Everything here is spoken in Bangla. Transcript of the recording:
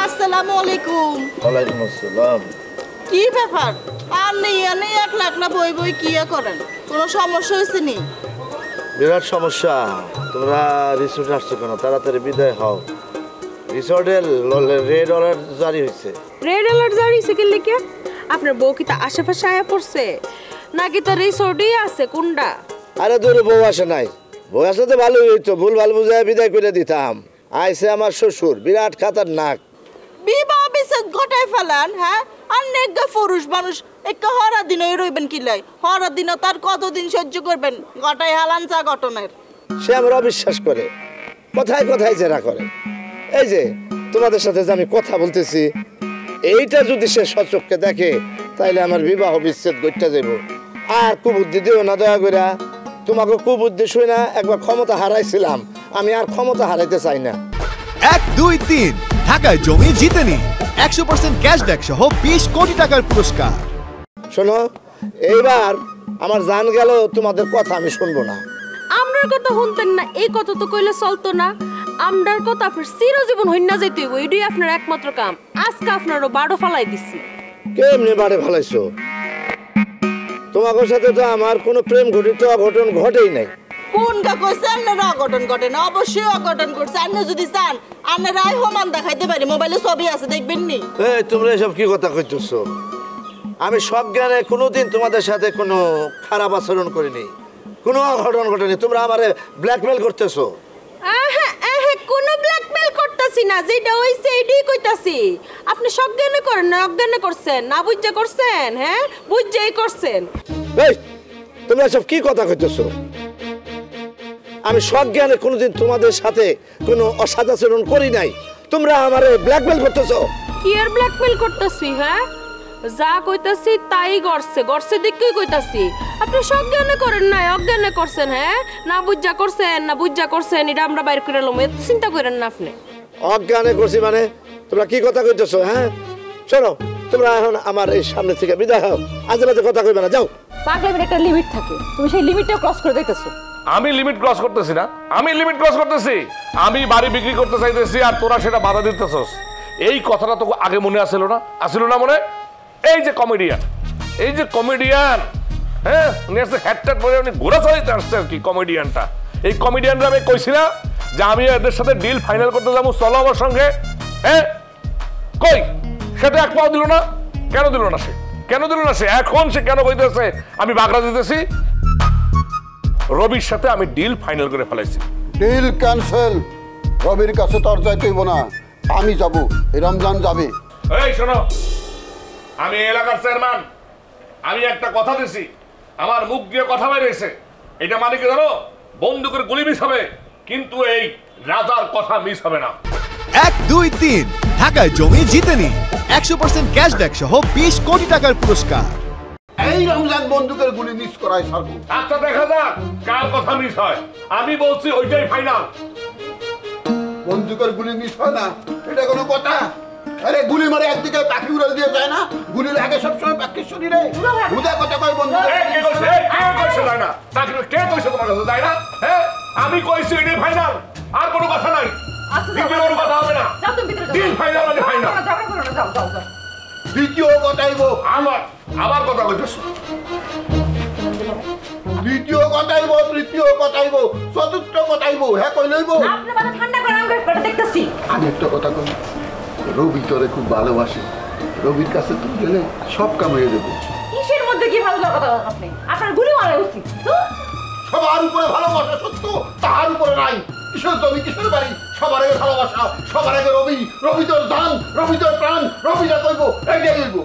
আসসালামু আলাইকুম। ওয়ালাইকুম আসসালাম। কি ব্যাপার? আর নেই একলা একলা বই বই কি করেন? কোনো সমস্যা হয়েছে নি? বিরাট সমস্যা। তোমরা রিসোর্টে আসছো কেন? তাড়াতাড়ি বিদায় হও। রিসোর্টে রেড অ্যালার্ট জারি হয়েছে। রেড অ্যালার্ট জারি হয়েছে কি লিখে? আপনার বউ কি তা আশেপাশে আয়া পড়ছে নাকি তার রিসোর্টেই আছে কোনটা? আরে দূরে বউ আসে নাই। বউ আসলে তো ভালোই হইতো, ভুল ভাল বুঝায় বিদায় করে দিতাম। আইসে আমার শ্বশুর, বিরাট খাতারনাক। বিবাহ বিচ্ছেদ ঘটায় ফেলান, হ্যাঁ? আর নেগা পুরুষ মানুষ একটা হরা দিনই রইবেন কি লাই? হরা দিন তার কতদিন সহ্য করবেন? ঘটায় হালান চা ঘটনের। সে আমার অবিশ্বাস করে, কথায় কথায় জেরা করে। এই যে তোমাদের সাথে যে আমি কথা বলতেছি, এইটা যদি সে সচক্ষে দেখে তাইলে আমার বিবাহ বিচ্ছেদ করতে যাব। আর কুবুদ্ধি দিও না দয়া কইরা। তোমাকে কুবুদ্ধি শুই না একবার ক্ষমতা হারাইছিলাম, আমি আর ক্ষমতা হারাইতে চাই না। 1, 2, 3 ঢাকায় জমি জিতে নি 100% ক্যাশব্যাক সহ 20 কোটি টাকার পুরস্কার। শোনো, এইবার আমার জান গেল, তোমাদের কথা আমি শুনবো না। আমরার কথা শুনতেন না, এই কথা তো কইলে চলতো না। আমরার কথা আপনার চিরজীবন হইন না যাইতে হইব, এটাই আপনার একমাত্র কাম। আজকে আপনারও বাড়ো ফালাই দিচ্ছি। কেমনি বাড়ে ফেলাইছো? তোমাদের সাথে তো আমার কোনো প্রেম ঘটিত অঘটন ঘটেই নাই। কোন গা কইছে আপনার অঘটন ঘটে না? অবশ্যই অঘটন ঘটছে। আপনি যদি চান আপনার রায় হমান দেখাইতে পারি, মোবাইলে ছবি আছে, দেখবেন নি? এই তোমরা এসব কি কথা কইতেছো? আমি সজ্ঞানে কোনোদিন তোমাদের সাথে কোনো খারাপ আচরণ করিনি, কোনো অঘটন ঘটেনি। তোমরা আমারে ব্ল্যাকমেল করতেছো। কোনো ব্ল্যাকমেল করতেছি না, যেটা হইছে এটাই কইতাছি। আপনি সজ্ঞানে করেন না অজ্ঞানে করছেন, না বুঝা করছেন? হ্যাঁ, বুঝাই করছেন। এই তোমরা এসব কি কথা কইতেছো? আমি সজ্ঞানে কোনোদিন তোমাদের সাথে কোনো অসদাচরণ করি নাই। তোমরা আমারে ব্ল্যাকমেল করতেছো। কি আর ব্ল্যাকমেল করতেছি? হ্যাঁ, যা কইতাছি তাই গড়ছে দেখেই কইতাছি। আপনি সজ্ঞানে করেন না অজ্ঞানে করছেন। হ্যাঁ, না বুঝা করছেন এটা আমরা বাইর করে লম, এত চিন্তা করেন না আপনি। অজ্ঞানে করছি মানে? তোমরা কি কথা কইতেছো? হ্যাঁ শোনো, তোমরা এখন আমার এই সামনে থেকে বিদায় হও। আজে বাজে কথা কইবে না, যাও। পাগলামির একটা লিমিট থাকে, তুমি সেই লিমিটটা ক্রস করে দেখতেছো। আমি লিমিট ক্রস করতেছি না, আমি লিমিট ক্রস করতেছি। আমি বাড়ি বিক্রি করতে চাইতেছি আর তোরা সেটা বাধা দিতেছস। এই কথাটা তো আগে মনে আসিল না মনে? এই যে কমেডিয়ান, হ্যাঁ, উনি আসছে হ্যাটট্যাট পরে উনি ঘোরা চালাইতে আসছে আর কি। কমেডিয়ানটা, এই কমেডিয়ানরা আমি কইছি না যে আমি এদের সাথে ডিল ফাইনাল করতে যাবো, চলো আমার সঙ্গে। হ্যাঁ, কই সেটা এক পাও দিল না। কেন দিল না সে? এখন সে কেন কইতেছে আমি বাগড়া দিতেছি? রবির সাথে আমি ডিল ফাইনাল করে ফেলাইছি। Deal cancel. রবির কাছে তোর যাইতে হইব না, আমি যাব। এই রমজান যাবে। এই শোনো, আমি এলাকার চেয়ারম্যান, আমি একটা কথা দিছি, আমার মুখ দিয়ে কথা বেরিয়েছে। এটা মানে কি জানো? বন্দুকের গুলি মিস হবে, কিন্তু এই রাজার কথা মিস হবে না। 1, 2, 3 ঢাকায় জমি জিতে নি 100% ক্যাশব্যাক সহ 20 কোটি টাকার পুরস্কার। এই রমজান বন্দুকের গুলি মিস করাই সারবো। আচ্ছা দেখা যাক কার কথা মিস হয়। আমি বলছি ওইটাই ফাইনাল। বন্দুকের গুলি মিস হয় না, এটা কোনো কথা? আরে গুলি মারে একদিকে পাখি উড়াল দিয়ে যায় না? গুলি লাগে সবসময় পাখির শরীরে। বুঝা কথা কয় বন্ধু। কে কইছে যায় না? কে কইছে তোমার কাছে যায় না? হ্যাঁ, আমি কইছি এটাই ফাইনাল, আর কোনো কথা নাই। দ্বিতীয় কথা হবে না। ডিল ফাইনাল মানে ফাইনাল। দ্বিতীয় কথাইবো আবার কথা কইতেছ। দ্বিতীয় কথাইবো, তৃতীয় কথাইবো, চতুর্থ কথাইবো। হ্যাঁ কই লইবো। আপনি মাথা ঠান্ডা করে আমরা ব্যাপারটা দেখতেছি। আমি একটা কথা কই, রবি তোরে খুব ভালোবাসে। রবির কাছে তুমি গেলে সব কাম হয়ে যাবে। কিসের মধ্যে কি ভালো কথা আপনি? আপনার গুলি মারা উচিত। সবার উপরে ভালোবাসা সত্য, তার উপরে নাই। কিশোর জমি, কিশোর বাড়ি, সবার আগে ভালোবাসা, সবার আগে রবি। রবি তোর জান, রবি তোর প্রাণ, রবি যা কইবো এইটাই হইব।